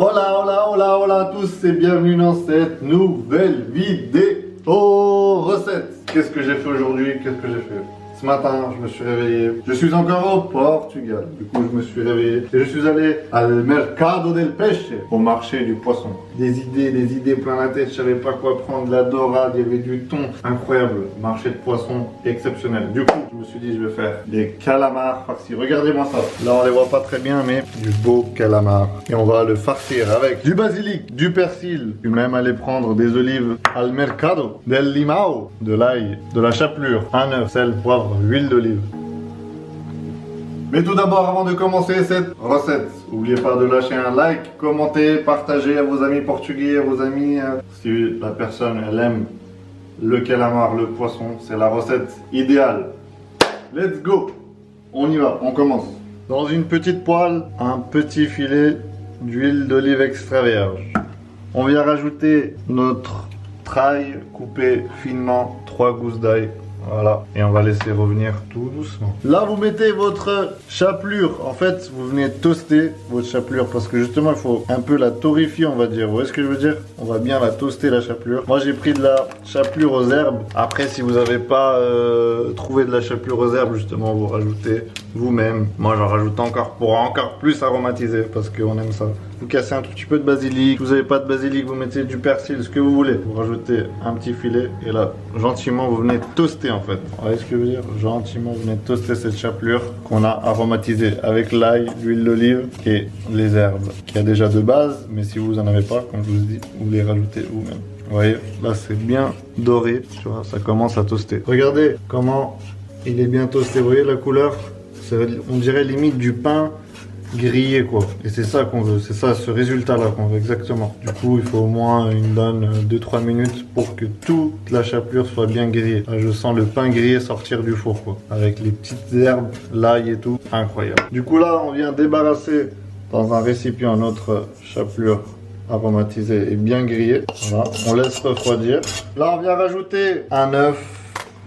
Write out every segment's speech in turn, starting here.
Hola, hola, hola, hola à tous et bienvenue dans cette nouvelle vidéo recette. Qu'est-ce que j'ai fait aujourd'hui? Qu'est-ce que j'ai fait? Ce matin, je me suis réveillé. Je suis encore au Portugal. Du coup, je me suis réveillé et je suis allé al Mercado del Peixe, au marché du poisson. Des idées plein la tête. Je savais pas quoi prendre. La dorade, il y avait du thon. Incroyable. Marché de poisson exceptionnel. Du coup, je me suis dit, je vais faire des calamars farcis. Regardez-moi ça. Là, on les voit pas très bien, mais du beau calamar. Et on va le farcir avec du basilic, du persil. Puis même aller prendre des olives al Mercado del Limao, de l'ail, de la chapelure, un œuf, sel, poivre, huile d'olive. Mais tout d'abord, avant de commencer cette recette, n'oubliez pas de lâcher un like, commenter, partager à vos amis portugais, à vos amis. Si la personne, elle aime le calamar, le poisson, c'est la recette idéale. Let's go! On y va, on commence. Dans une petite poêle, un petit filet d'huile d'olive extra vierge. On vient rajouter notre traille coupée finement, 3 gousses d'ail. Voilà, et on va laisser revenir tout doucement. Là, vous mettez votre chapelure. En fait, vous venez toaster votre chapelure parce que justement, il faut un peu la torréfier, on va dire. Vous voyez ce que je veux dire? On va bien la toaster, la chapelure. Moi, j'ai pris de la chapelure aux herbes. Après, si vous n'avez pas trouvé de la chapelure aux herbes, justement, vous rajoutez vous-même. Moi, j'en rajoute encore pour encore plus aromatiser parce qu'on aime ça. Vous cassez un tout petit peu de basilic. Si vous n'avez pas de basilic, vous mettez du persil, ce que vous voulez. Vous rajoutez un petit filet et là, gentiment, vous venez toaster en fait. Vous voyez ce que je veux dire? Gentiment, vous venez toaster cette chapelure qu'on a aromatisée avec l'ail, l'huile d'olive et les herbes qu'il y a déjà de base. Mais si vous n'en avez pas, comme je vous dis, vous les rajoutez vous-même. Vous voyez, là, c'est bien doré. Tu vois, ça commence à toaster. Regardez comment il est bien toasté. Vous voyez la couleur? On dirait limite du pain grillé quoi, et c'est ça qu'on veut, c'est ça ce résultat là qu'on veut exactement. Du coup il faut au moins une bonne 2-3 minutes pour que toute la chapelure soit bien grillée. Là, je sens le pain grillé sortir du four quoi, avec les petites herbes, l'ail et tout, incroyable. Du coup là on vient débarrasser dans un récipient notre chapelure aromatisée et bien grillée. Voilà, on laisse refroidir. Là on vient rajouter un œuf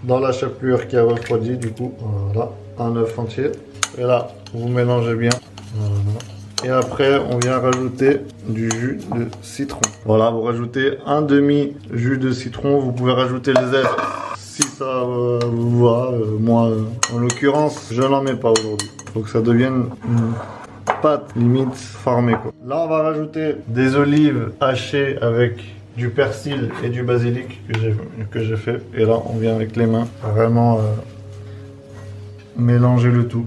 dans la chapelure qui a refroidi, du coup voilà, un œuf entier. Et là vous mélangez bien. Voilà. Et après, on vient rajouter du jus de citron. Voilà, vous rajoutez un demi jus de citron. Vous pouvez rajouter le zeste si ça vous va. Moi, en l'occurrence, je n'en mets pas aujourd'hui. Il faut que ça devienne une pâte limite formée, quoi. Là, on va rajouter des olives hachées avec du persil et du basilic que j'ai fait. Et là, on vient avec les mains vraiment mélanger le tout.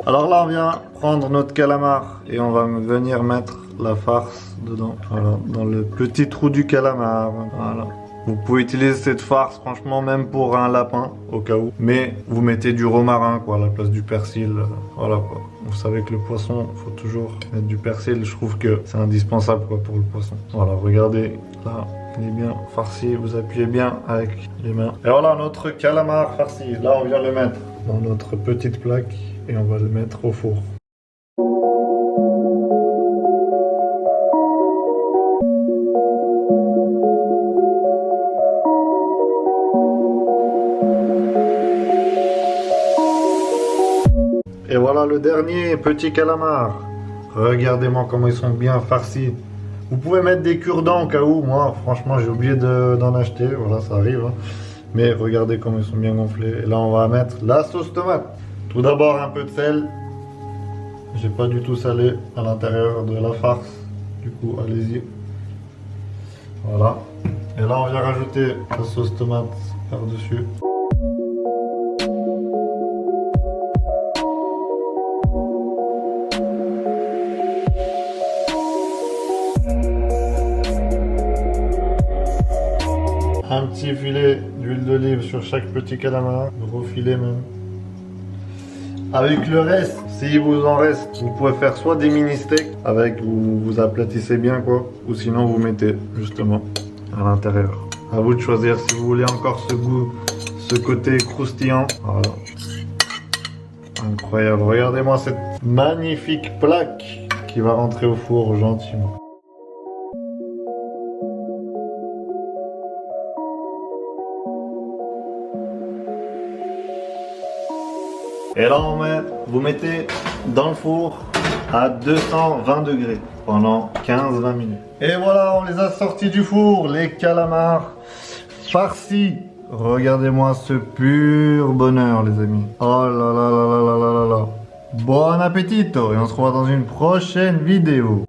Alors là, on vient prendre notre calamar et on va venir mettre la farce dedans. Voilà, dans le petit trou du calamar. Voilà. Vous pouvez utiliser cette farce, franchement, même pour un lapin, au cas où. Mais vous mettez du romarin, quoi, à la place du persil. Voilà, quoi. Vous savez que le poisson, il faut toujours mettre du persil. Je trouve que c'est indispensable, quoi, pour le poisson. Voilà, regardez, là, il est bien farci. Vous appuyez bien avec les mains. Et voilà, notre calamar farci. Là, on vient le mettre dans notre petite plaque. Et on va le mettre au four. Et voilà le dernier petit calamar. Regardez-moi comment ils sont bien farcis. Vous pouvez mettre des cure-dents au cas où. Moi, franchement, j'ai oublié d'en acheter. Voilà, ça arrive. Hein. Mais regardez comment ils sont bien gonflés. Et là, on va mettre la sauce tomate. Tout d'abord, un peu de sel. J'ai pas du tout salé à l'intérieur de la farce. Du coup, allez-y. Voilà. Et là, on vient rajouter la sauce tomate par-dessus. Un petit filet d'huile d'olive sur chaque petit calamar. Gros filet même. Avec le reste, s'il vous en reste, vous pouvez faire soit des mini steaks avec, vous aplatissez bien quoi, ou sinon vous mettez justement à l'intérieur. À vous de choisir si vous voulez encore ce goût, ce côté croustillant. Voilà. Incroyable. Regardez-moi cette magnifique plaque qui va rentrer au four gentiment. Et là, on met vous mettez dans le four à 220 degrés pendant 15-20 minutes. Et voilà, on les a sortis du four, les calamars farcis. Regardez-moi ce pur bonheur, les amis. Oh là là là là là là là là. Bon appétit et on se revoit dans une prochaine vidéo.